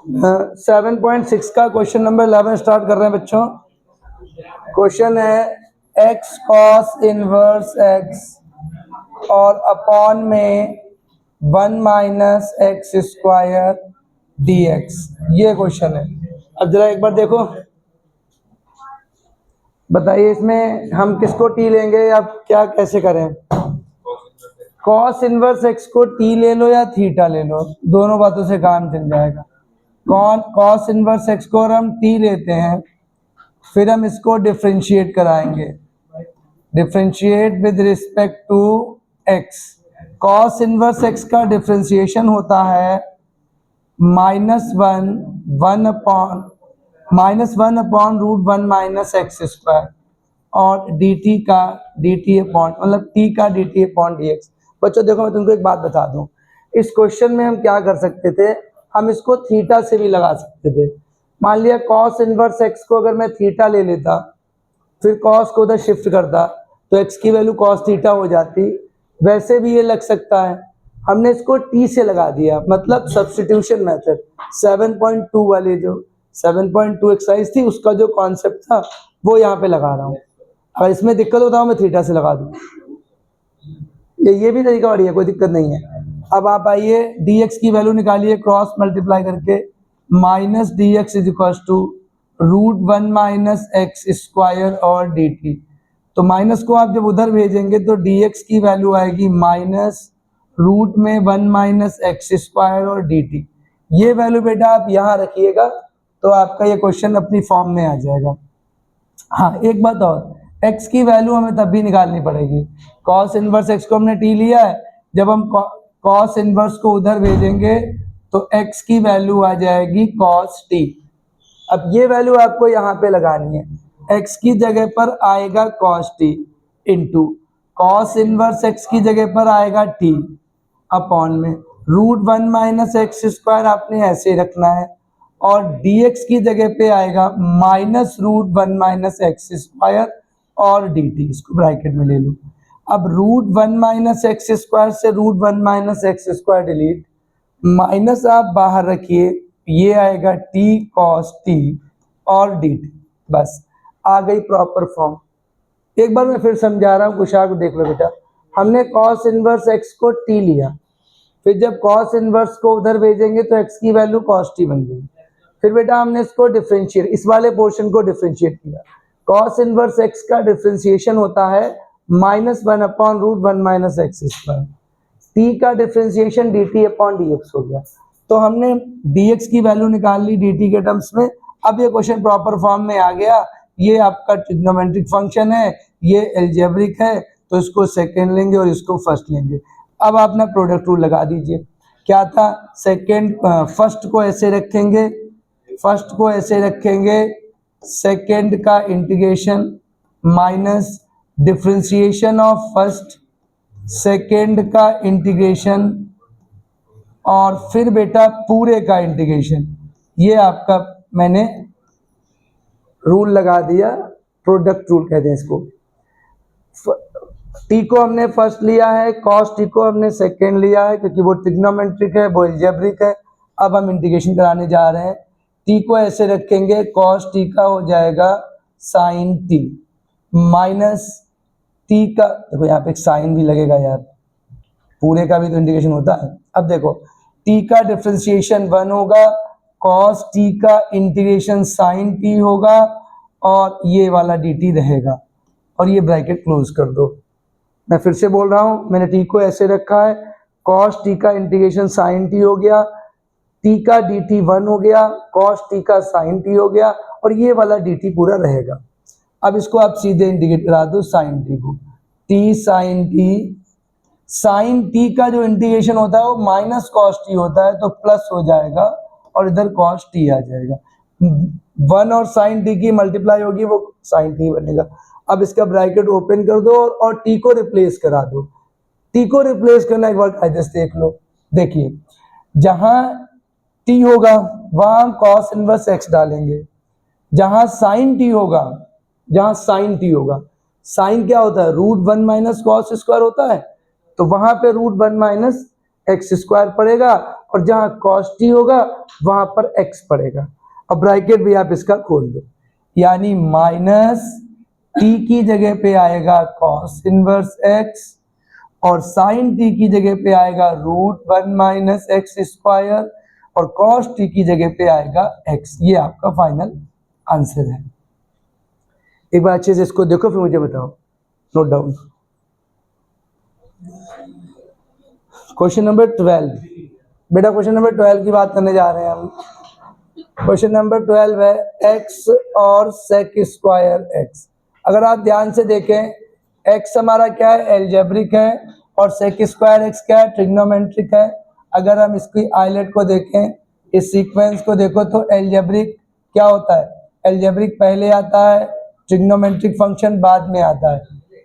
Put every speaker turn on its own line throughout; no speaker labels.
7.6 का question number 11 start कर रहे हैं बच्चों। क्वेश्चन है x cos इनवर्स x और अपॉन में 1 माइनस एक्स स्क्वायर dx, ये क्वेश्चन है। अब जरा एक बार देखो, बताइए इसमें हम किसको टी लेंगे या क्या कैसे करें। cos इनवर्स x को टी ले लो या थीटा ले लो, दोनों बातों से काम चल जाएगा। cos इनवर्स x को और हम टी लेते हैं, फिर हम इसको डिफरेंशिएट कराएंगे, differentiate with respect to x। cos inverse x का डिफरेंशिएशन होता है -1/√1 माइनस एक्स स्क्वायर और dt का dt अपॉन मतलब t का dt अपॉन dx। बच्चों देखो, मैं तुमको एक बात बता दूं, इस क्वेश्चन में हम क्या कर सकते थे, हम इसको थीटा से भी लगा सकते थे। मान लिया cos इनवर्स x को अगर मैं थीटा ले लेता, फिर cos को उधर शिफ्ट करता, तो x की वैल्यू cos थीटा हो जाती। वैसे भी ये लग सकता है, हमने इसको t से लगा दिया, मतलब सब्स्टिट्यूशन मेथड। 7.2 वाली जो 7.2 एक्सरसाइज थी, उसका जो कॉन्सेप्ट था वो यहाँ पे लगा रहा हूँ। अगर इसमें दिक्कत होता है मैं थीटा से लगा दूँ, ये भी तरीका बढ़िया, कोई दिक्कत नहीं है। अब आप आइए dx की वैल्यू निकालिए, क्रॉस मल्टीप्लाई करके minus dx is equal to √1 minus x square और dt। तो माइनस को आप जब उधर भेजेंगे तो dx की वैल्यू आएगी -√1 माइनस एक्स स्क्वायर और dt। ये वैल्यू बेटा आप यहाँ रखिएगा तो आपका ये क्वेश्चन अपनी फॉर्म में आ जाएगा। हाँ, एक बात और, x की वैल्यू हमें तब भी निकालनी पड़ेगी। cos इनवर्स x को हमने t लिया है, जब हम cos इनवर्स को उधर भेजेंगे तो x की वैल्यू आ जाएगी cos t। अब ये वैल्यू आपको यहाँ पे लगानी है, x की जगह पर आएगा cos t into cos inverse x की जगह पर आएगा t अपॉन में √1 माइनस एक्स स्क्वायर आपने ऐसे रखना है, और dx की जगह पे आएगा -√1 माइनस एक्स स्क्वायर और dt। इसको ब्रैकेट में ले लो। अब √1 माइनस एक्स स्क्वायर से √1 minus x square delete, minus आप बाहर रखिए, ये आएगा t cos t और dt। बस आ गई प्रॉपर फॉर्म। एक बार मैं फिर समझा रहा हूँ, कुशार को देख लो बेटा। हमने cos इनवर्स x को t लिया, फिर जब cos इनवर्स को उधर भेजेंगे तो x की वैल्यू cos t बन गई। फिर बेटा हमने इसको डिफरेंशिएट, इस वाले पोर्शन को डिफरेंशिएट किया। cos इनवर्स x का डिफरेंशिएशन होता है -1/√1 माइनस एक्स स्क्वायर। t का डिफरेंशिएशन dt अपॉन dx हो गया। तो हमने dx की वैल्यू निकाल ली dt के टर्म्स में। अब ये क्वेश्चन प्रॉपर फॉर्म में आ गया। ये आपका ट्रिग्नोमेट्रिक फंक्शन है, ये एल्जेब्रिक है, तो इसको सेकेंड लेंगे और इसको फर्स्ट लेंगे। अब आप ना प्रोडक्ट रूल लगा दीजिए। क्या था, फर्स्ट को ऐसे रखेंगे, फर्स्ट को ऐसे रखेंगे, सेकेंड का integration minus differentiation of first, second का इंटीग्रेशन, और फिर बेटा पूरे का इंटीग्रेशन। ये आपका मैंने रूल लगा दिया, प्रोडक्ट रूल कहते हैं इसको। टी को हमने फर्स्ट लिया है, cos टी को हमने सेकेंड लिया है, क्योंकि वो ट्रिग्नोमेट्रिक है, वो एल्जेब्रिक है। अब हम इंटीग्रेशन कराने जा रहे हैं। टी को ऐसे रखेंगे, cos टी का हो जाएगा sin टी माइनस टी का, देखो यहाँ पे एक साइन भी लगेगा यार, पूरे का भी तो इंटीग्रेशन होता है। अब देखो टी का डिफरेंशिएशन 1 होगा, cos टी का इंटीग्रेशन sin टी होगा, और ये वाला dt रहेगा, और ये ब्रैकेट क्लोज कर दो। मैं फिर से बोल रहा हूँ, मैंने टी को ऐसे रखा है, cos टी का इंटीग्रेशन sin टी हो गया, टी का dt 1 हो गया, cos टी का sin टी हो गया, और ये वाला dt पूरा रहेगा। अब इसको आप सीधे इंटीग्रेट करा दो sin टी को, t sin T. sin T का जो इंटीग्रेशन होता है वो माइनस cos टी होता है, तो प्लस हो जाएगा और इधर cos टी आ जाएगा। 1 और sin टी की मल्टीप्लाई होगी, वो sin टी बनेगा। अब इसका ब्रैकेट ओपन कर दो और टी को रिप्लेस करा दो। टी को रिप्लेस करना एक बार कायदे से देख लो। देखिए, जहां टी होगा वहां हम cos इनवर्स x डालेंगे, जहां sin टी होगा, जहां sin टी होगा, sin क्या होता है, √1 माइनस cos स्क्वायर होता है, तो वहां पे √1 माइनस एक्स स्क्वायर पड़ेगा, और जहां cos t होगा वहां पर x पड़ेगा। अब ब्रैकेट भी आप इसका खोल दो, यानी माइनस t की जगह पे आएगा cos इनवर्स x और sin t की जगह पे आएगा √1 माइनस एक्स स्क्वायर और cos t की जगह पे आएगा x। ये आपका फाइनल आंसर है। एक बार अच्छे से इसको देखो फिर मुझे बताओ, नोट डाउन। क्वेश्चन नंबर 12 बेटा, क्वेश्चन नंबर 12 की बात करने जा रहे हैं हम। क्वेश्चन नंबर 12 है x और sec स्क्वायर x। अगर आप ध्यान से देखें, x हमारा क्या है, एल्जेब्रिक है और sec स्क्वायर x क्या है, ट्रिग्नोमेट्रिक है। अगर हम इसकी आइलेट को देखें, इस सीक्वेंस को देखो तो एल्जेब्रिक क्या होता है, एल्जेब्रिक पहले आता है, ट्रिग्नोमेट्रिक फंक्शन बाद में आता है।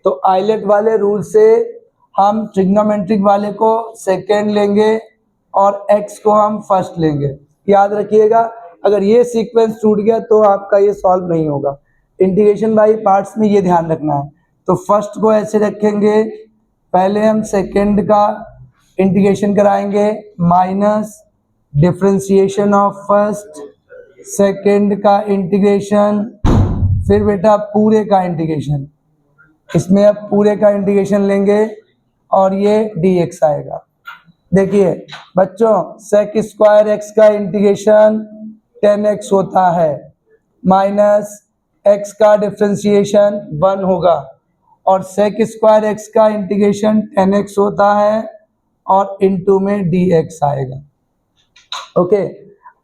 तो आइलेट वाले रूल से हम ट्रिग्नोमेट्रिक वाले को सेकेंड लेंगे और x को हम फर्स्ट लेंगे। याद रखिएगा, अगर ये सीक्वेंस टूट गया तो आपका ये सॉल्व नहीं होगा। इंटीग्रेशन बाय पार्ट्स में ये ध्यान रखना है। तो फर्स्ट को ऐसे रखेंगे, पहले हम सेकेंड का इंटीग्रेशन कराएंगे, minus differentiation of first, second का इंटीग्रेशन, फिर बेटा पूरे का इंटीग्रेशन। इसमें अब पूरे का इंटीग्रेशन लेंगे और ये dx आएगा। देखिए बच्चों, sec स्क्वायर x का इंटीग्रेशन 10x होता है, माइनस x का डिफरेंशिएशन 1 होगा और sec स्क्वायर x का इंटीग्रेशन 10x होता है और इनटू में dx आएगा। ओके,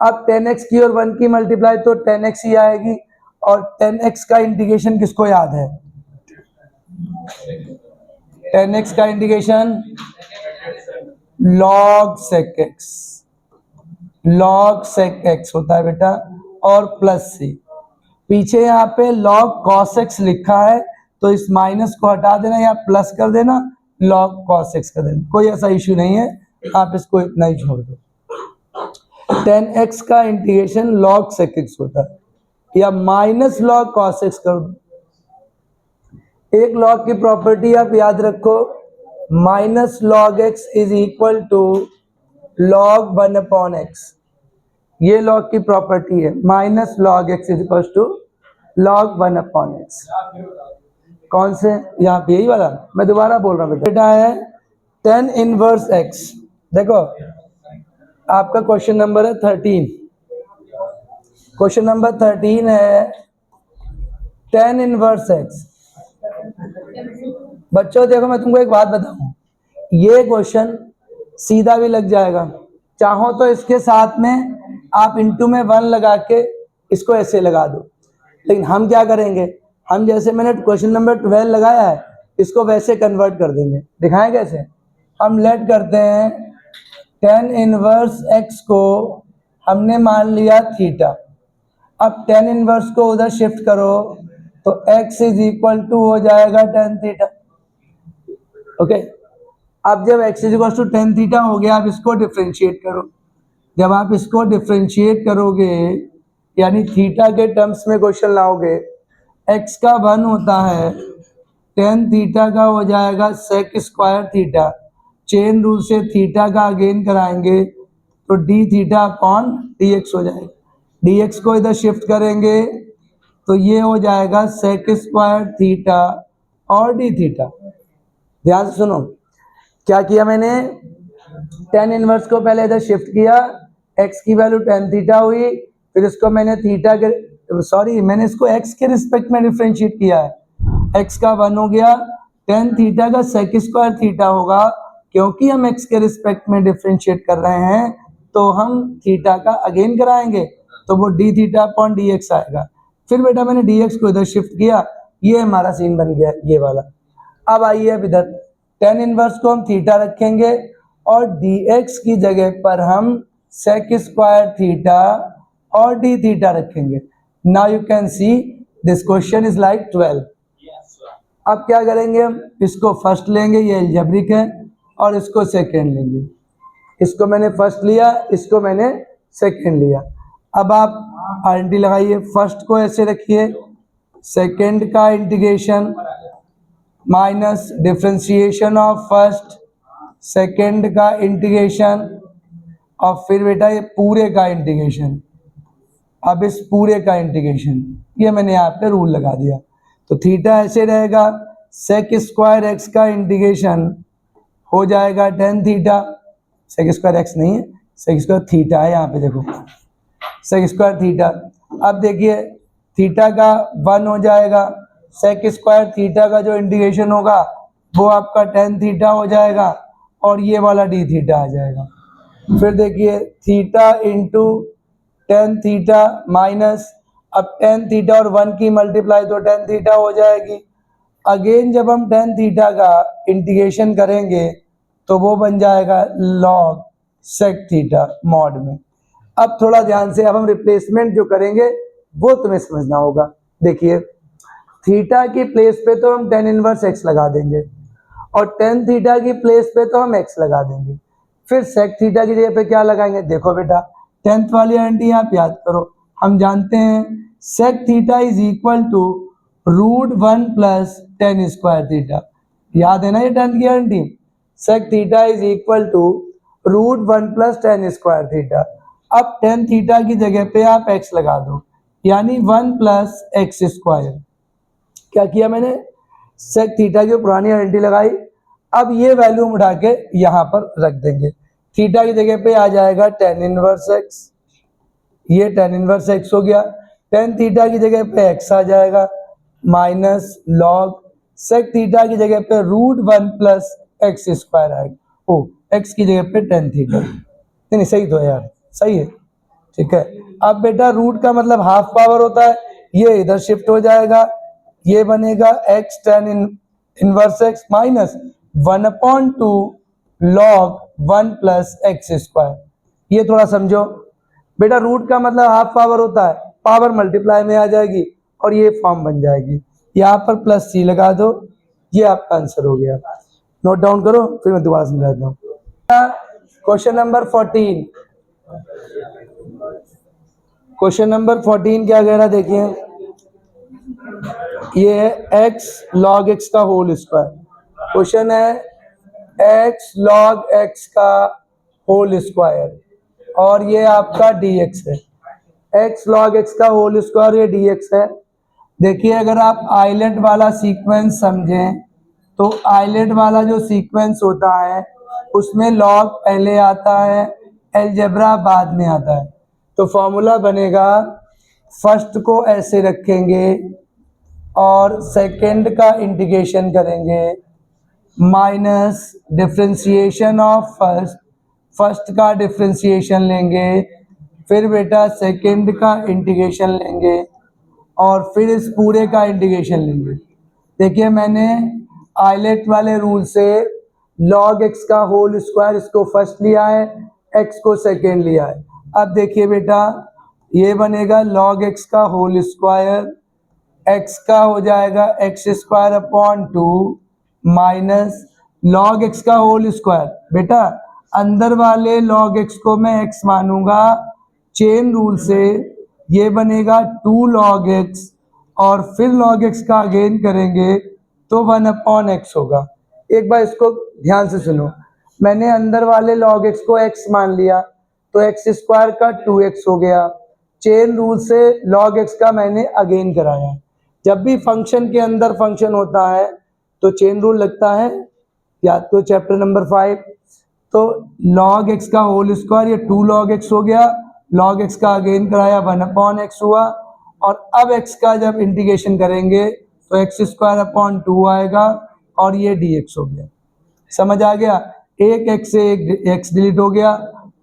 अब 10x की और 1 की मल्टीप्लाई तो 10x ही आएगी और 10x का इंटीग्रेशन किसको याद है, 10x का integration log sec x, log sec x होता है बेटा और प्लस c। पीछे यहाँ पे log cos x लिखा है तो इस माइनस को हटा देना या प्लस कर देना, log cos x कर देना, कोई ऐसा इश्यू नहीं है, आप इसको इतना ही छोड़ दो। 10x का इंटीग्रेशन log sec x होता है या माइनस log cos x कर दो। एक लॉग की प्रॉपर्टी आप याद रखो, minus log x is equal to log 1 upon x. ये लॉग की प्रॉपर्टी है, minus log x is equal to log 1 upon x. कौन से, यहाँ पे यही वाला, मैं दोबारा बोल रहा हूँ बेटा है tan इनवर्स एक्स। देखो आपका क्वेश्चन नंबर है 13, क्वेश्चन नंबर 13 है tan इनवर्स एक्स। बच्चों देखो मैं तुमको एक बात बताऊं, ये क्वेश्चन सीधा भी लग जाएगा, चाहो तो इसके साथ में आप इनटू में 1 लगा के इसको ऐसे लगा दो, लेकिन हम क्या करेंगे, हम जैसे मैंने क्वेश्चन नंबर 12 लगाया है इसको वैसे कन्वर्ट कर देंगे। दिखाएं कैसे, हम लेट करते हैं tan इनवर्स x को हमने मान लिया थीटा, अब tan इनवर्स को उधर शिफ्ट करो तो x इज इक्वल टू हो जाएगा tan थीटा। ओके, अब जब x is equal to tan theta हो गया, आप इसको डिफ्रेंशिएट करो। जब आप इसको डिफ्रेंशिएट करोगे यानी थीटा के टर्म्स में क्वेश्चन लाओगे, x का 1 होता है, tan थीटा का हो जाएगा sec square theta, chain rule से थीटा का अगेन कराएंगे तो d थीटा अपॉन dx हो जाएगा। dx को इधर शिफ्ट करेंगे तो ये हो जाएगा sec स्क्वायर थीटा और d थीटा। ध्यान से सुनो, क्या किया मैंने, tan इनवर्स को पहले इधर शिफ्ट किया, x की वैल्यू tan थीटा हुई, फिर इसको मैंने थीटा के मैंने इसको x के रिस्पेक्ट में डिफरेंशिएट किया है, x का 1 हो गया, tan थीटा का sec स्क्वायर थीटा होगा, क्योंकि हम x के रिस्पेक्ट में डिफरेंशिएट कर रहे हैं तो हम थीटा का अगेन कराएंगे तो वो d थीटा अपॉन dx आएगा। फिर बेटा मैंने dx को इधर शिफ्ट किया, ये हमारा सीन बन गया ये वाला। अब आइए अब इधर tan इनवर्स को हम थीटा रखेंगे और dx की जगह पर हम sec स्क्वायर थीटा और d थीटा रखेंगे। Now you can see this question is like 12। अब क्या करेंगे, हम इसको फर्स्ट लेंगे, ये अलजेब्रिक है, और इसको सेकेंड लेंगे। इसको मैंने फर्स्ट लिया, इसको मैंने सेकेंड लिया। अब आप आइडेंटिटी लगाइए, फर्स्ट को ऐसे रखिए, सेकेंड का integration minus differentiation of first, second का इंटीग्रेशन और फिर बेटा ये पूरे का इंटीग्रेशन, अब इस पूरे का इंटीग्रेशन, ये मैंने यहाँ पे रूल लगा दिया। तो थीटा ऐसे रहेगा, सेक स्क्वायर एक्स का इंटीग्रेशन हो जाएगा tan theta, sec square x नहीं है, सेक स्क्वायर थीटा है, यहाँ पे देखो सेक स्क्वायर थीटा। अब देखिए थीटा का 1 हो जाएगा, सेक स्क्वायर थीटा का जो इंटीग्रेशन होगा वो आपका टेन थीटा हो जाएगा और ये वाला डी थीटा आ जाएगा। फिर देखिए theta into tan theta minus, अब टेन थीटा और 1 की मल्टीप्लाई तो टेन थीटा हो जाएगी। अगेन जब हम टेन थीटा का इंटीग्रेशन करेंगे तो वो बन जाएगा लॉग सेक थीटा मॉड में। अब थोड़ा ध्यान से, अब हम रिप्लेसमेंट जो करेंगे वो तुम्हें समझना होगा। देखिए थीटा की प्लेस पे तो हम टेन इनवर्स एक्स लगा देंगे और टेन थीटा की प्लेस पे तो हम एक्स लगा देंगे। फिर सेक थीटा की जगह पे क्या लगाएंगे? देखो बेटा टेंथ वाली आंटी आप याद करो, हम जानते हैं sec theta is equal to root 1 plus tan square theta. याद है ना ये टेंथ की आंटी? Sec theta is equal to root 1 plus tan square theta. अब टेन थीटा की जगह पे आप एक्स लगा दो, यानी 1 प्लस एक्स स्क्वायर। क्या किया मैंने? सेक थीटा की पुरानी आइडेंटिटी लगाई, अब ये वैल्यू हम उठा के यहाँ पर रख देंगे। थीटा की जगह पे आ जाएगा टेन इनवर्स एक्स, ये टेन इनवर्स एक्स हो गया। टेन थीटा की जगह पे एक्स आ जाएगा माइनस लॉग सेक थीटा की जगह पे रूट 1 प्लस एक्स स्क्वायर आएगा। ओ एक्स की जगह पे टेन थीटा, नहीं सही तो है यार, सही है, ठीक है। अब बेटा रूट का मतलब हाफ पावर होता है, ये इधर शिफ्ट हो जाएगा, ये बनेगा x tan inverse x minus 1/2 log 1 plus x square. ये थोड़ा समझो बेटा, रूट का मतलब हाफ पावर होता है, पावर मल्टीप्लाई में आ जाएगी और ये फॉर्म बन जाएगी। यहाँ पर प्लस सी लगा दो, ये आपका आंसर हो गया। नोट डाउन करो, फिर मैं दोबारा समझाता हूँ। क्वेश्चन नंबर 14, क्वेश्चन नंबर 14 क्या कह रहा देखिए, ये है x log x का होल स्क्वायर। क्वेश्चन है x log x का होल स्क्वायर और ये आपका dx है। x log x का होल स्क्वायर ये dx है। देखिए अगर आप आइलेट वाला सीक्वेंस समझें तो आइलेट वाला जो सीक्वेंस होता है उसमें लॉग पहले आता है, अलजेब्रा बाद में आता है। तो फॉर्मूला बनेगा, फर्स्ट को ऐसे रखेंगे और सेकंड का इंटीग्रेशन करेंगे minus differentiation of first, first का डिफरेंशिएशन लेंगे, फिर बेटा सेकंड का इंटीग्रेशन लेंगे और फिर इस पूरे का इंटीग्रेशन लेंगे। देखिए मैंने आइलेट वाले रूल से log x का होल स्क्वायर इसको फर्स्ट लिया है, x को सेकंड लिया है। अब देखिए बेटा ये बनेगा log x का होल स्क्वायर, x का हो जाएगा x square upon 2 minus log x का होल स्क्वायर। बेटा अंदर वाले log x को मैं x मानूंगा, चेन रूल से ये बनेगा 2 log x और फिर log x का अगेन करेंगे तो 1/x होगा। एक बार इसको ध्यान से सुनो, मैंने अंदर वाले log x को x मान लिया तो एक्स स्क्वायर का 2x हो गया। चेन रूल से log x का मैंने अगेन कराया। जब भी फंक्शन के अंदर फंक्शन होता है तो चेन रूल लगता है, याद करो चैप्टर नंबर 5। तो log x का होल स्क्वायर ये 2 log x हो गया, log x का अगेन कराया 1/x हुआ और अब x का जब इंटीग्रेशन करेंगे तो एक्स स्क्वायर अपॉन 2 आएगा और ये dx हो गया। समझ आ गया? एक x से एक x डिलीट हो गया,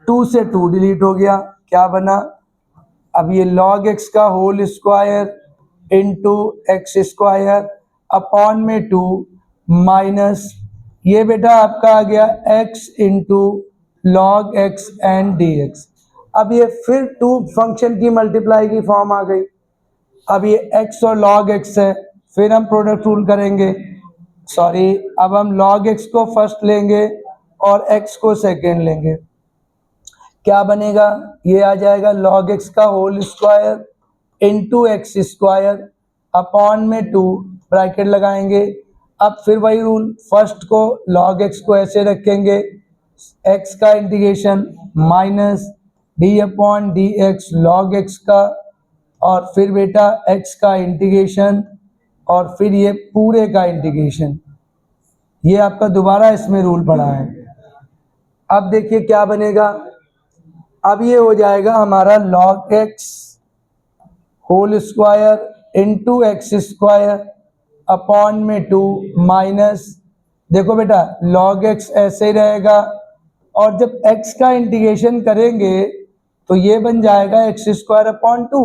2 से 2 डिलीट हो गया, क्या बना? अब ये log x का whole square into x square upon में 2 माइनस ये बेटा आपका आ गया x into log x and dx। अब ये फिर 2 फंक्शन की मल्टीप्लाई की फॉर्म आ गई। अब ये x और log x है, फिर हम प्रोडक्ट रूल करेंगे, सॉरी अब हम log x को फर्स्ट लेंगे और x को सेकंड लेंगे। क्या बनेगा? ये आ जाएगा log x का whole square into x square upon में 2 ब्रैकेट लगाएंगे। अब फिर वही रूल, फर्स्ट को log x को ऐसे रखेंगे, x का integration minus d upon d x log x का, और फिर बेटा x का इंटीग्रेशन, और फिर ये पूरे का इंटीग्रेशन। ये आपका दोबारा इसमें रूल पड़ा है। अब देखिए क्या बनेगा, अब ये हो जाएगा हमारा log x whole square into x square upon में 2 माइनस, देखो बेटा log x ऐसे ही रहेगा, और जब x का इंटीग्रेशन करेंगे तो ये बन जाएगा x square upon 2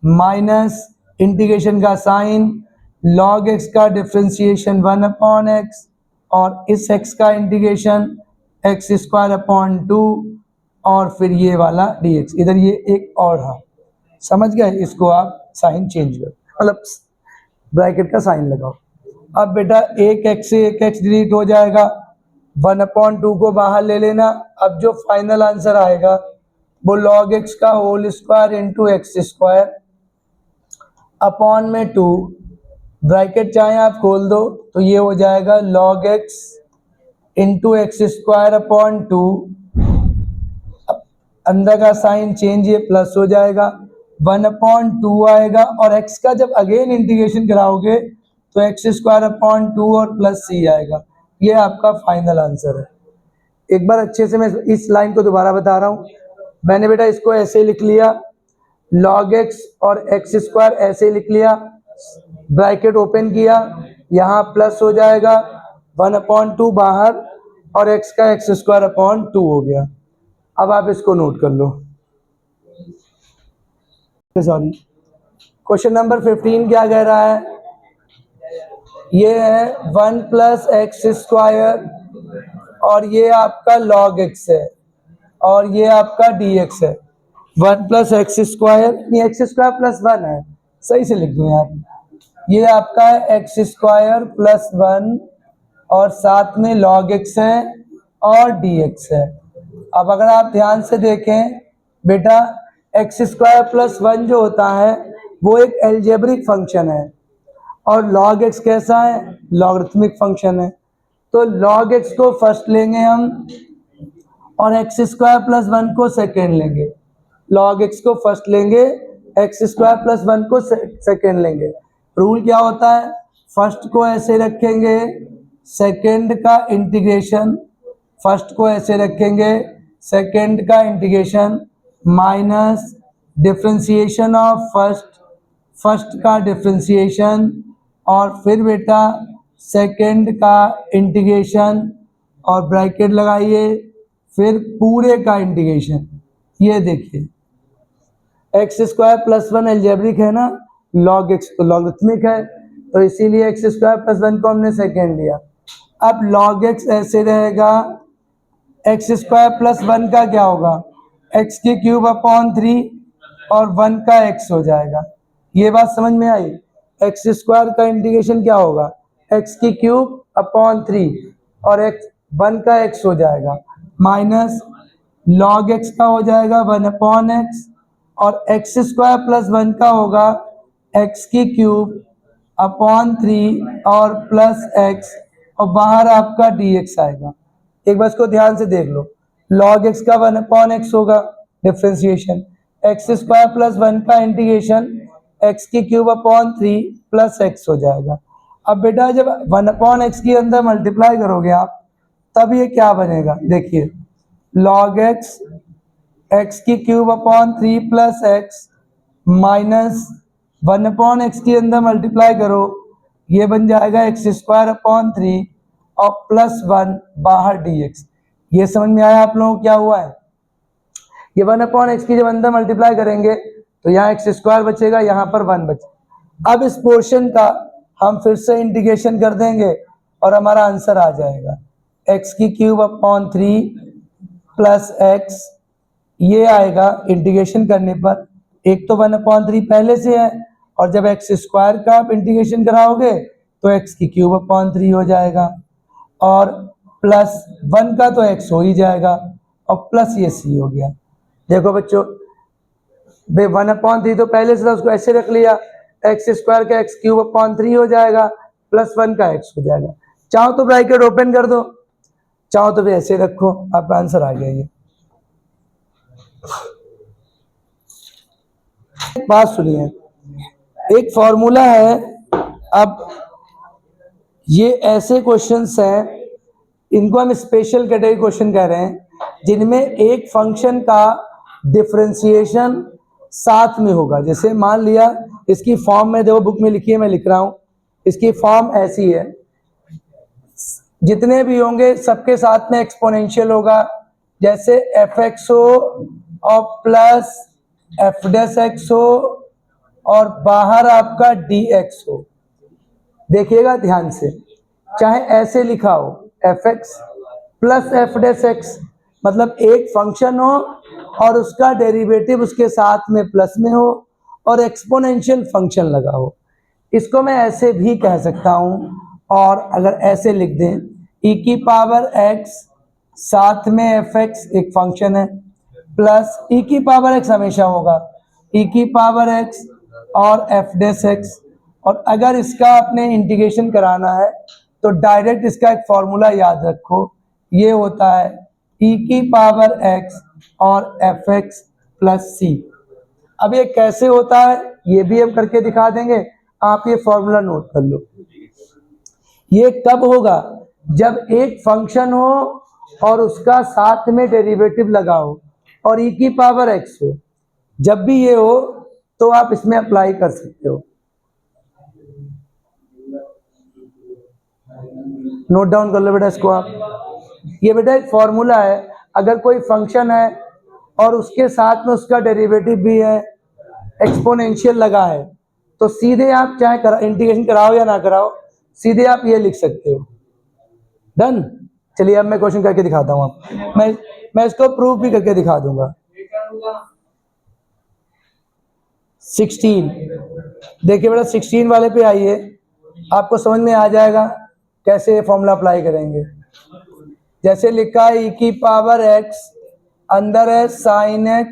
minus integration का साइन log x का डिफ्रेंसिएशन 1 अपॉन एक्स, और इस x का इंटीग्रेशन एक्स स्क्वायर अपॉन 2, और फिर ये वाला dx। इधर ये एक और है, समझ गए? इसको आप साइन चेंज करो, मतलब ब्रैकेट का साइन लगाओ। अब बेटा एक x से एक x डिलीट हो जाएगा, 1 अपॉन 2 को बाहर ले लेना। अब जो फाइनल आंसर आएगा वो log x का whole square into x square upon में 2, ब्रैकेट चाहे आप खोल दो तो ये हो जाएगा log x into x square upon 2, अंदर का साइन चेंज, ये प्लस हो जाएगा, 1 अपॉन 2 आएगा, और x का जब अगेन इंटीग्रेशन कराओगे तो एक्स स्क्वायर अपॉन 2 और प्लस c आएगा। ये आपका फाइनल आंसर है। एक बार अच्छे से मैं इस लाइन को दोबारा बता रहा हूँ। मैंने बेटा इसको ऐसे लिख लिया, log x और एक्स स्क्वायर ऐसे लिख लिया, ब्रैकेट ओपन किया, यहाँ प्लस हो जाएगा, 1 अपॉन 2 बाहर, और x का एक्स स्क्वायर अपॉन 2 हो गया। अब आप इसको नोट कर लो। सॉरी, क्वेश्चन नंबर 15 क्या कह रहा है? ये है 1 प्लस एक्स स्क्वायर, और ये आपका log x है, और ये आपका dx है। 1 प्लस एक्स स्क्वायर, नहीं एक्स स्क्वायर प्लस 1 है, सही से लिख दो यार। ये आपका है एक्स स्क्वायर प्लस 1, और साथ में log x है और dx है। अब अगर आप ध्यान से देखें बेटा, एक्स स्क्वायर प्लस 1 जो होता है वो एक एल्जेब्रिक फंक्शन है, और log x कैसा है? लॉगरिथमिक फंक्शन है। तो log x को फर्स्ट लेंगे हम, और एक्स स्क्वायर प्लस 1 को सेकेंड लेंगे। log x को फर्स्ट लेंगे, एक्स स्क्वायर प्लस 1 को सेकेंड लेंगे। रूल क्या होता है? फर्स्ट को ऐसे रखेंगे, सेकेंड का इंटीग्रेशन, फर्स्ट को ऐसे रखेंगे, सेकेंड का integration minus differentiation of first का डिफ्रेंसिएशन, और फिर बेटा सेकेंड का इंटीग्रेशन, और ब्रैकेट लगाइए, फिर पूरे का इंटीग्रेशन। ये देखिए एक्स स्क्वायर प्लस 1 एल्जेब्रिक है ना, log x तो लॉगरिथमिक है, तो इसीलिए एक्स स्क्वायर प्लस 1 को हमने सेकेंड लिया। अब log x ऐसे रहेगा, एक्स स्क्वायर प्लस 1 का क्या होगा? एक्स की क्यूब अपॉन 3, और 1 का x हो जाएगा। ये बात समझ में आई? एक्स स्क्वायर का इंटीग्रेशन क्या होगा? एक्स की क्यूब अपॉन 3, और एक्स 1 का x हो जाएगा, माइनस log x का हो जाएगा 1 अपॉन एक्स, और एक्स स्क्वायर प्लस 1 का होगा एक्स की क्यूब अपॉन 3 और प्लस एक्स, और बाहर आपका dx आएगा। एक बार इसको ध्यान से देख लो, log x का 1 अपॉन एक्स होगा डिफ्रेंसिएशन, एक्स स्क्वायर प्लस 1 का इंटीग्रेशन एक्स की क्यूब अपॉन 3 प्लस एक्स हो जाएगा। अब बेटा जब 1 अपॉन एक्स के अंदर मल्टीप्लाई करोगे आप, तब ये क्या बनेगा? देखिए log x एक्स की cube upon 3 plus x minus 1 upon x के अंदर मल्टीप्लाई करो, ये बन जाएगा एक्स स्क्वायर अपॉन 3 और प्लस 1 बाहर dx। ये समझ में आया आप लोगों को क्या हुआ है? ये 1 अपॉन एक्स की जब अंदर मल्टीप्लाई करेंगे तो यहाँ एक्स स्क्वायर बचेगा, यहाँ पर 1 बचेगा। अब इस पोर्शन का हम फिर से इंटीग्रेशन कर देंगे और हमारा आंसर आ जाएगा एक्स की क्यूब अपॉन 3 प्लस एक्स, ये आएगा इंटीग्रेशन करने पर। एक तो 1 अपॉन 3 पहले से है, और जब एक्स स्क्वायर का आप इंटीग्रेशन कराओगे तो एक्स की क्यूब अपॉन 3 हो जाएगा, और प्लस 1 का तो एक्स हो ही जाएगा, और प्लस ये सी हो गया। देखो बच्चों, 1 अपॉन 3 तो पहले से था, उसको ऐसे रख लिया, एक्स स्क्वायर का एक्स क्यूब अपॉन 3 हो जाएगा, प्लस 1 का एक्स हो जाएगा। चाहो तो ब्रैकेट ओपन कर दो, चाहो तो भी ऐसे रखो, आपका आंसर आ गया। ये बात सुनिए, एक फॉर्मूला है। अब ये ऐसे क्वेश्चंस हैं, इनको हम स्पेशल कैटेगरी क्वेश्चन कह रहे हैं, जिनमें एक फंक्शन का डिफरेंशिएशन साथ में होगा। जैसे मान लिया इसकी फॉर्म में, देखो बुक में लिखी है, मैं लिख रहा हूं, इसकी फॉर्म ऐसी है, जितने भी होंगे सबके साथ में एक्सपोनेंशियल होगा। जैसे एफ एक्स हो और प्लस एफ डैश एक्स हो और बाहर आपका डी एक्स हो। देखिएगा ध्यान से, चाहे ऐसे लिखा हो F x plus f dash x, मतलब एक फंक्शन हो और उसका डेरिवेटिव उसके साथ में प्लस में हो और एक्सपोनेंशियल फंक्शन लगा हो। इसको मैं ऐसे भी कह सकता हूं, और अगर ऐसे लिख दें e की पावर x साथ में एफ एक्स एक फंक्शन है, प्लस e की पावर x हमेशा होगा e की पावर x और एफ डैश एक्स। और अगर इसका आपने इंटीग्रेशन कराना है तो डायरेक्ट इसका एक फॉर्मूला याद रखो, ये होता है e की पावर x और एफ एक्स प्लस सी। अब ये कैसे होता है ये भी हम करके दिखा देंगे, आप ये फॉर्मूला नोट कर लो। ये कब होगा? जब एक फंक्शन हो और उसका साथ में डेरिवेटिव लगा हो और e की पावर x हो। जब भी ये हो तो आप इसमें अप्लाई कर सकते हो। नोट डाउन कर लो बेटा इसको आप। ये बेटा एक फॉर्मूला है, अगर कोई फंक्शन है और उसके साथ में उसका डेरिवेटिव भी है, एक्सपोनेंशियल लगा है, तो सीधे आप चाहे इंटीग्रेशन कराओ या ना कराओ, सीधे आप ये लिख सकते हो। डन। चलिए अब मैं क्वेश्चन करके दिखाता हूँ आप, मैं इसको प्रूफ भी करके दिखा दूंगा। 16 देखिए बेटा, 16 वाले पे आइए, आपको समझ में आ जाएगा कैसे ये फॉर्मूला अप्लाई करेंगे। जैसे लिखा है e की पावर x, अंदर है साइन x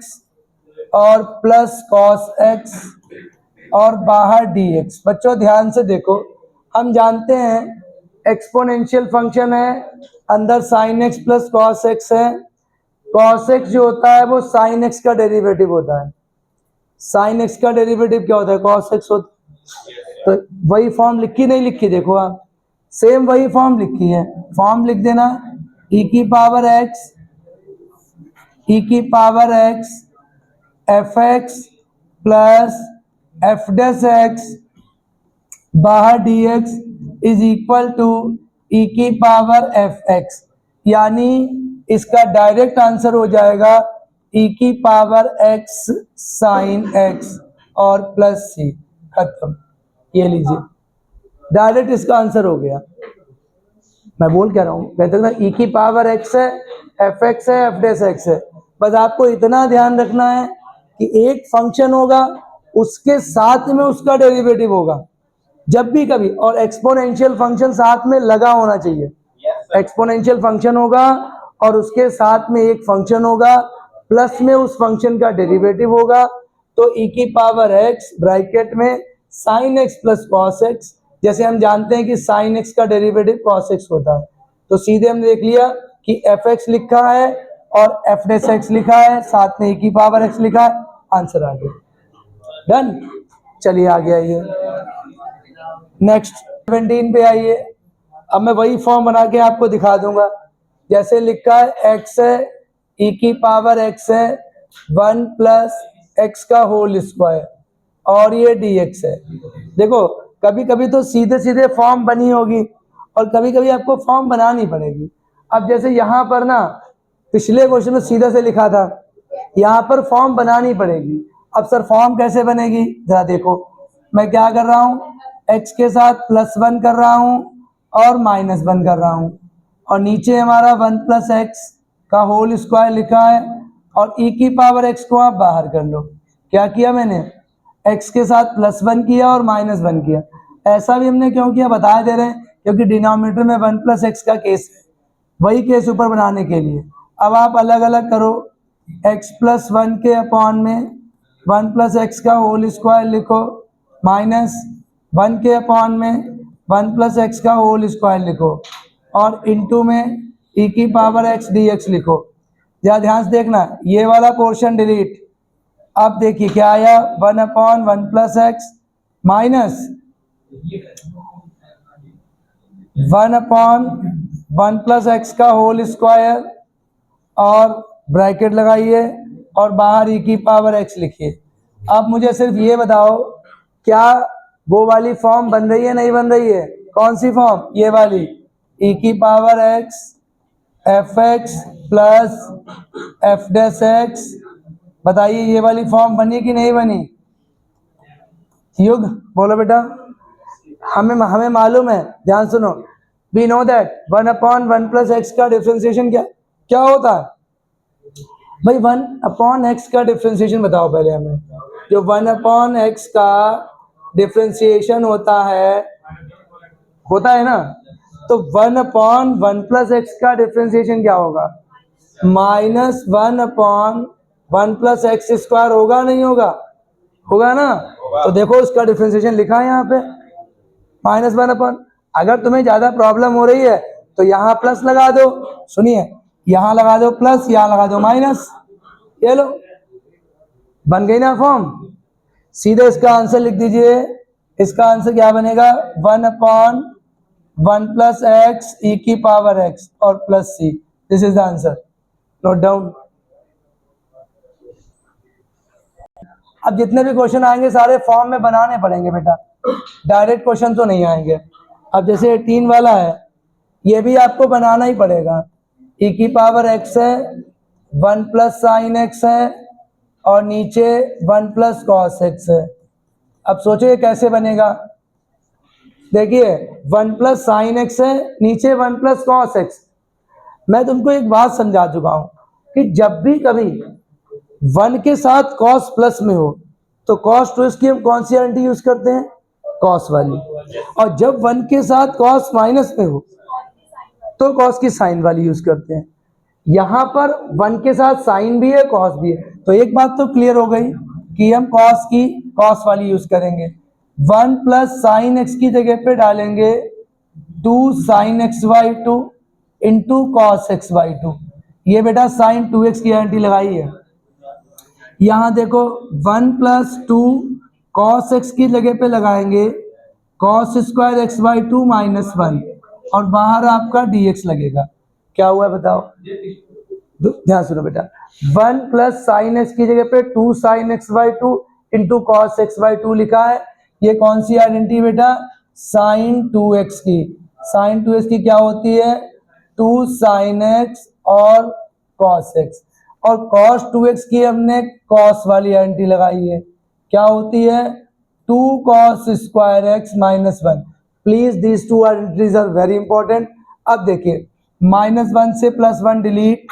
और प्लस कॉस x और बाहर dx। बच्चों ध्यान से देखो, हम जानते हैं एक्सपोनेंशियल फंक्शन है, अंदर sine x plus cos x है। कॉस x जो होता है वो साइन x का डेरिवेटिव होता है। साइन x का डेरिवेटिव क्या होता है? कॉस x होता है। तो वही फॉर्म लिखी नहीं लिखी, देखो आप, सेम वही फॉर्म लिखी है। फॉर्म लिख देना e की पावर x, e की power x f x plus f dash x बाहर dx is equal to e की पावर एफ एक्स। यानी इसका डायरेक्ट आंसर हो जाएगा e की पावर x साइन x और प्लस सी। खत्म। ये लीजिए, डायरेक्ट इसका आंसर हो गया। मैं बोल क्या रहा हूँ, कहते ना e की पावर x है, एफ एक्स है, एफ डैश एक्स है। बस आपको इतना ध्यान रखना है कि एक फंक्शन होगा, उसके साथ में उसका डेरिवेटिव होगा जब भी कभी, और एक्सपोनेंशियल फंक्शन साथ में लगा होना चाहिए। एक्सपोनेंशियल फंक्शन होगा और उसके साथ में एक फंक्शन होगा, प्लस में उस फंक्शन का डेरिवेटिव होगा। तो e की पावर x ब्रैकेट में sine x plus cos x, जैसे हम जानते हैं कि साइन x का डेरिवेटिव कॉस x होता है, तो सीधे हमने देख लिया कि एफ एक्स लिखा है और एफ डैश एक्स लिखा है, साथ में e की पावर x लिखा है, आंसर आ गया। डन। चलिए आ गया ये। नेक्स्ट 17 पे आइए। अब मैं वही फॉर्म बना के आपको दिखा दूंगा। जैसे लिखा है x है, e की पावर x है 1 प्लस x का होल स्क्वायर और ये dx है। देखो कभी कभी तो सीधे सीधे फॉर्म बनी होगी और कभी कभी आपको फॉर्म बनानी पड़ेगी। अब जैसे यहाँ पर ना, पिछले क्वेश्चन में सीधा से लिखा था, यहाँ पर फॉर्म बनानी पड़ेगी। अब सर फॉर्म कैसे बनेगी, जरा देखो। मैं क्या कर रहा हूँ, x के साथ +1 कर रहा हूँ और -1 कर रहा हूँ, और नीचे हमारा 1 प्लस एक्स का होल स्क्वायर लिखा है, और e की पावर x को आप बाहर कर लो। क्या किया मैंने, x के साथ +1 किया और -1 किया। ऐसा भी हमने क्यों किया बता दे रहे हैं, क्योंकि डिनोमिनेटर में 1 प्लस एक्स का केस है, वही केस ऊपर बनाने के लिए। अब आप अलग अलग करो, x प्लस 1 के अपॉन में 1 प्लस एक्स का होल स्क्वायर लिखो, -1 के अपॉन में 1 प्लस एक्स का होल स्क्वायर लिखो, और इनटू में ई की पावर एक्स डी एक्स लिखो। जरा ध्यान से देखना, ये वाला पोर्शन डिलीट। अब देखिए क्या आया, 1/1 plus x minus 1/1 plus x का होल स्क्वायर और ब्रैकेट लगाइए और बाहर ई की पावर एक्स लिखिए। अब मुझे सिर्फ ये बताओ, क्या वो वाली फॉर्म बन रही है नहीं बन रही है? कौन सी फॉर्म? ये वाली, ई की power x F x plus f dash x. बताइए ये वाली फॉर्म बनी कि नहीं बनी? युग बोलो बेटा। हमें मालूम है, ध्यान सुनो, we know that 1/1 plus x का डिफ्रेंसिएशन क्या क्या होता है भाई? 1/x का डिफ्रेंसिएशन बताओ पहले हमें। जो 1/x का डिफ्रेंसिएशन होता है ना, तो 1/1 प्लस एक्स का डिफ्रेंसिएशन क्या होगा? -1/1 प्लस एक्स स्क्वायर होगा नहीं होगा? होगा ना। तो देखो उसका डिफ्रेंसिएशन लिखा है यहाँ पे -1/। अगर तुम्हें ज्यादा प्रॉब्लम हो रही है तो यहाँ प्लस लगा दो। सुनिए, यहाँ लगा दो प्लस, यहाँ लगा दो माइनस। ये लो, बन गई ना फॉर्म। सीधे इसका आंसर लिख दीजिए। इसका आंसर क्या बनेगा? 1/1 प्लस एक्स ई की पावर एक्स और plus c. This is the answer. Note down. अब जितने भी क्वेश्चन आएंगे सारे फॉर्म में बनाने पड़ेंगे बेटा, डायरेक्ट क्वेश्चन तो नहीं आएंगे। अब जैसे 18 वाला है, ये भी आपको बनाना ही पड़ेगा। ई की पावर एक्स है, 1 प्लस साइन एक्स है और नीचे 1 प्लस कॉस एक्स है। अब सोचो ये कैसे बनेगा। देखिए 1 प्लस साइन एक्स है, नीचे 1 प्लस कॉस एक्स। मैं तुमको एक बात समझा चुका हूं कि जब भी कभी 1 के साथ कॉस प्लस में हो तो कॉस टू की हम कौन सी आइडेंटिटी यूज करते हैं? कॉस वाली। और जब 1 के साथ कॉस माइनस में हो तो कॉस की साइन वाली यूज करते हैं। यहां पर 1 के साथ साइन भी है कॉस भी है, तो एक बात तो क्लियर हो गई कि हम कॉस की कॉस वाली यूज करेंगे। 1 प्लस साइन एक्स की जगह पे डालेंगे 2 sine x by 2 into cos x by 2। ये बेटा साइन 2x की आइडेंटिटी लगाई है। यहां देखो 1 प्लस 2 कॉस एक्स की जगह पे लगाएंगे cos square x by 2 minus 1 और बाहर आपका dx लगेगा। क्या हुआ बताओ? ध्यान सुनो बेटा, 1 प्लस साइन एक्स की जगह पे 2 sine x by 2 into cos x by 2 लिखा है। ये कौन सी आइडेंटिटी बेटा? साइन 2x की। साइन 2x की क्या होती है? 2 साइन एक्स और कॉस एक्स। और कॉस 2x की हमने कॉस वाली आइडेंटिटी लगाई है। क्या होती है? 2 cos square x minus 1। Please these two identities are very important. अब देखिए -1 से +1 डिलीट।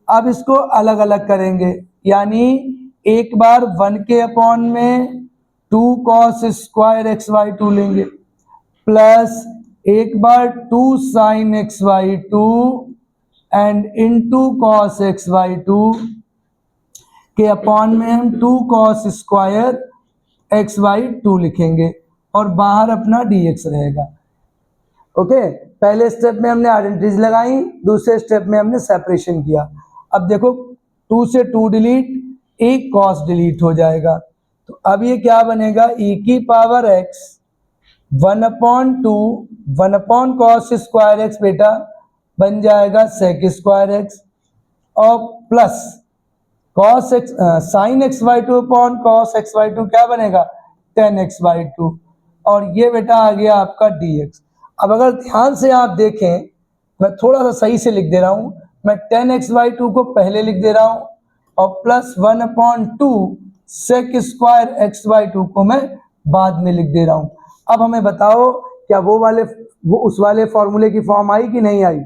अब इसको अलग अलग करेंगे, यानी एक बार 1 के अपॉन में 2 कॉस स्क्वायर एक्स बाई 2 लेंगे प्लस एक बार 2 sine x by 2 and into cos x by 2 के अपॉन में हम 2 कॉस स्क्वायर एक्स बाई 2 लिखेंगे और बाहर अपना dx रहेगा। ओके, पहले स्टेप में हमने आइडेंटिटीज लगाई, दूसरे स्टेप में हमने सेपरेशन किया। अब देखो 2 से 2 डिलीट, एक कॉस डिलीट हो जाएगा। तो अब ये क्या बनेगा? ई की power x 1/2 1 cos square x बेटा बन जाएगा सेक स्क्वायर एक्स और plus cos x sine x by 2 upon cos x by 2 क्या बनेगा? टेन एक्स बाई 2 और ये बेटा आ गया आपका dx। अब अगर ध्यान से आप देखें, मैं थोड़ा सा सही से लिख दे रहा हूं। मैं 10x बाई 2 को पहले लिख दे रहा हूं और plus 1/2 sec square x by 2 को मैं बाद में लिख दे रहा हूं। अब हमें बताओ क्या वो उस वाले फॉर्मूले की फॉर्म आई कि नहीं आई?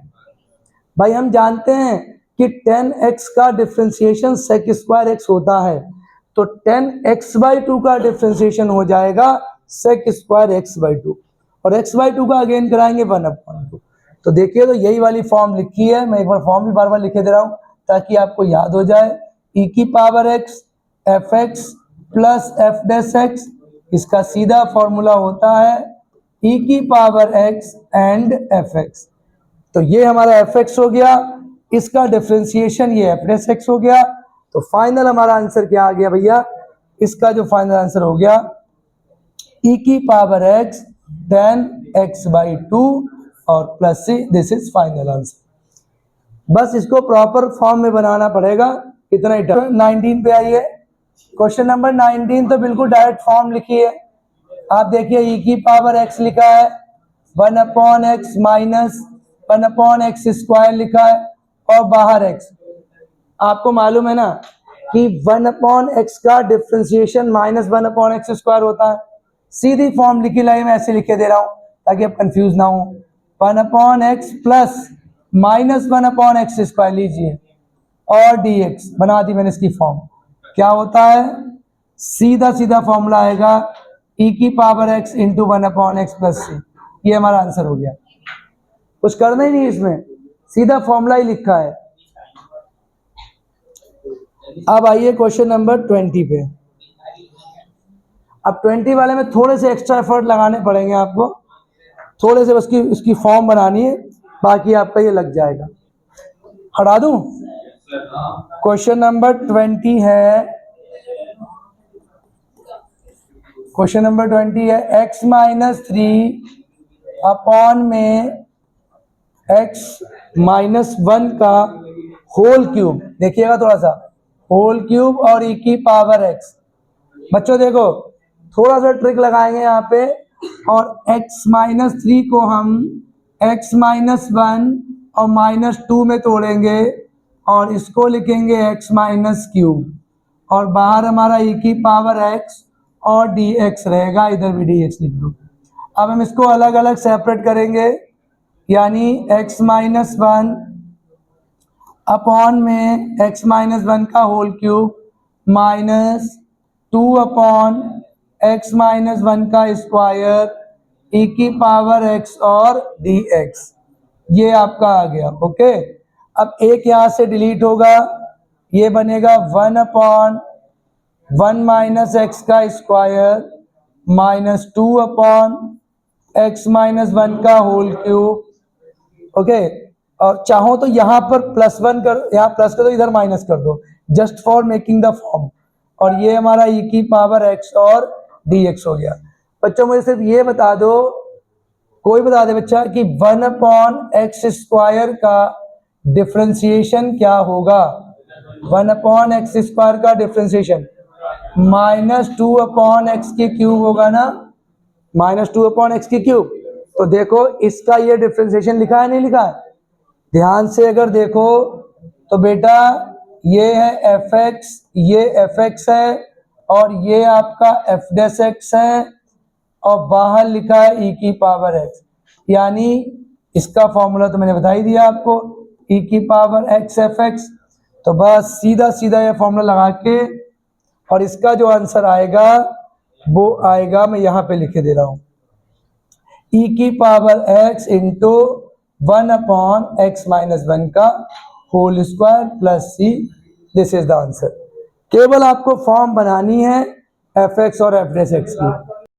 भाई हम जानते हैं कि 10x का डिफरेंशिएशन सेक स्क्वायर एक्स होता है, तो 10x बाई 2 का डिफरेंशिएशन हो जाएगा सेक स्क्वायर एक्स बाई 2 और x बाई 2 का अगेन कराएंगे 1/2। तो देखिए तो यही वाली फॉर्म लिखी है। मैं एक बार फॉर्म भी बार बार लिखे दे रहा हूं ताकि आपको याद हो जाए। ई की power x F x plus f dash x, इसका सीधा फॉर्मूला होता है ई की power x and F x. तो ये हमारा एफ एक्स हो गया, इसका डिफ्रेंसिएशन ये एफ डेस एक्स हो गया। तो फाइनल हमारा आंसर क्या आ गया भैया, इसका जो फाइनल आंसर हो गया e की पावर x देन x/2 और plus c, this is final answer. बस इसको प्रॉपर फॉर्म में बनाना पड़ेगा, इतना ही। 19 पे आइए, क्वेश्चन नंबर 19 तो बिल्कुल डायरेक्ट फॉर्म लिखी है। आप देखिए e की पावर x लिखा है, 1/x माइनस 1/x² लिखा है और बाहर x। आपको मालूम है ना कि 1/x का डिफरेंशिएशन -1/x² होता है। सीधी फॉर्म लिखी लाई मैं ऐसे लिख के दे रहा हूं ताकि आप कंफ्यूज ना हो। 1/x प्लस -1/x² लीजिए और dx बना दी मैंने इसकी फॉर्म। क्या होता है, सीधा सीधा फॉर्मूला आएगा e की power x into 1/x plus c। ये हमारा आंसर हो गया, कुछ करना ही नहीं इसमें, सीधा फॉर्मूला ही लिखा है। अब आइए क्वेश्चन नंबर 20 पे। अब 20 वाले में थोड़े से एक्स्ट्रा एफर्ट लगाने पड़ेंगे आपको, थोड़े से बस की इसकी फॉर्म बनानी है, बाकी आपका ये लग जाएगा। हटा दूं? क्वेश्चन नंबर 20 है, क्वेश्चन नंबर 20 है x-3 अपॉन में x-1 का होल क्यूब। देखिएगा थोड़ा सा, होल क्यूब और e की पावर x। बच्चों देखो थोड़ा सा ट्रिक लगाएंगे यहाँ पे, और x-3 को हम x-1 और -2 में तोड़ेंगे और इसको लिखेंगे x-क्यूब, और बाहर हमारा e की पावर x और dx रहेगा, इधर भी dx लिख दो। अब हम इसको अलग अलग सेपरेट करेंगे, यानी x-1 अपॉन में x-1 का होल क्यूब -2 अपॉन x-1 का स्क्वायर e की पावर x और dx। ये आपका आ गया। ओके, अब एक यहाँ से डिलीट होगा, ये बनेगा 1/1 माइनस x का स्क्वायर -2 अपॉन x-1 का होल क्यूब। ओके, और चाहो तो यहाँ पर +1 कर, यहाँ प्लस कर दो, इधर माइनस कर दो, just for making the form. और ये हमारा e की पावर x और dx हो गया। बच्चों मुझे सिर्फ ये बता दो, कोई बता दे बच्चा कि 1/x² का डिफरेंशिएशन क्या होगा। 1/x² का डिफरेंशिएशन -2/x की क्यूब होगा ना, -2/x की क्यूब। तो देखो इसका ये डिफरेंशिएशन लिखा है नहीं लिखा है, ध्यान से अगर देखो तो बेटा ये है fx, ये fx है और ये आपका f' है, और बाहर लिखा है e की पावर x। यानी इसका फॉर्मूला तो मैंने बता ही दिया आपको, e की पावर x fx। तो बस सीधा सीधा ये फॉर्मूला लगा के, और इसका जो आंसर आएगा वो आएगा, मैं यहाँ पे लिख के दे रहा हूँ, e की पावर x इंटू 1/x-1 का whole square plus c। This is the answer. केवल आपको फॉर्म बनानी है fx और f' की।